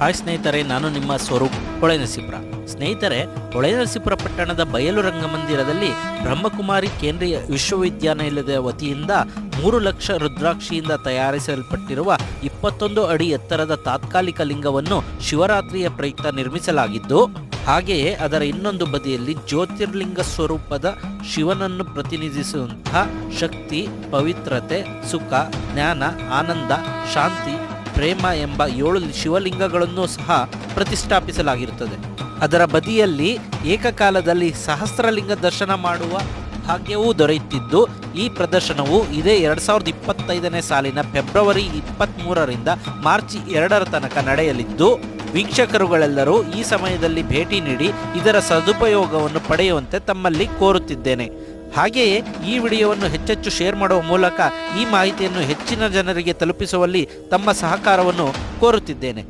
Hi ಸ್ನೇಹಿತರೆ, ನಾನು ನಿಮ್ಮ ಸ್ವರೂಪ್ ಹೊಳೆನರಸೀಪುರ. ಸ್ನೇಹಿತರೆ, ಹೊಳೆನರಸೀಪುರ ಪಟ್ಟಣದ ಬಯಲು ರಂಗಮಂದಿರದಲ್ಲಿ ಬ್ರಹ್ಮಕುಮಾರಿ ಕೇಂದ್ರೀಯ ವಿಶ್ವವಿದ್ಯಾನಿಲಯದ ವತಿಯಿಂದ 3 ಲಕ್ಷ ರುದ್ರಾಕ್ಷಿಯಿಂದ ತಯಾರಿಸಲ್ಪಟ್ಟಿರುವ 21 ಅಡಿ ಎತ್ತರದ ತಾತ್ಕಾಲಿಕ ಲಿಂಗವನ್ನು ಶಿವರಾತ್ರಿಯ ಪ್ರಯುಕ್ತ ನಿರ್ಮಿಸಲಾಗಿದ್ದು, ಹಾಗೆಯೇ ಅದರ ಇನ್ನೊಂದು ಬದಿಯಲ್ಲಿ ಜ್ಯೋತಿರ್ಲಿಂಗ ಸ್ವರೂಪದ ಶಿವನನ್ನು ಪ್ರತಿನಿಧಿಸುವಂತಹ ಶಕ್ತಿ, ಪವಿತ್ರತೆ, ಸುಖ, ಜ್ಞಾನ, ಆನಂದ, ಶಾಂತಿ, ಪ್ರೇಮ ಎಂಬ 7 ಶಿವಲಿಂಗಗಳನ್ನು ಸಹ ಪ್ರತಿಷ್ಠಾಪಿಸಲಾಗಿರುತ್ತದೆ. ಅದರ ಬದಿಯಲ್ಲಿ ಏಕಕಾಲದಲ್ಲಿ ಸಹಸ್ರಲಿಂಗ ದರ್ಶನ ಮಾಡುವ ಭಾಗ್ಯವೂ ದೊರೆಯುತ್ತಿದ್ದು, ಈ ಪ್ರದರ್ಶನವು ಇದೇ 2025ನೇ ಸಾಲಿನ ಫೆಬ್ರವರಿ 23ರಿಂದ ಮಾರ್ಚ್ 2ರ ತನಕ ನಡೆಯಲಿದ್ದು, ವೀಕ್ಷಕರುಗಳೆಲ್ಲರೂ ಈ ಸಮಯದಲ್ಲಿ ಭೇಟಿ ನೀಡಿ ಇದರ ಸದುಪಯೋಗವನ್ನು ಪಡೆಯುವಂತೆ ತಮ್ಮಲ್ಲಿ ಕೋರುತ್ತಿದ್ದೇನೆ. ಹಾಗೆಯೇ ಈ ವಿಡಿಯೋವನ್ನು ಹೆಚ್ಚೆಚ್ಚು ಶೇರ್ ಮಾಡುವ ಮೂಲಕ ಈ ಮಾಹಿತಿಯನ್ನು ಹೆಚ್ಚಿನ ಜನರಿಗೆ ತಲುಪಿಸುವಲ್ಲಿ ತಮ್ಮ ಸಹಕಾರವನ್ನು ಕೋರುತ್ತಿದ್ದೇನೆ.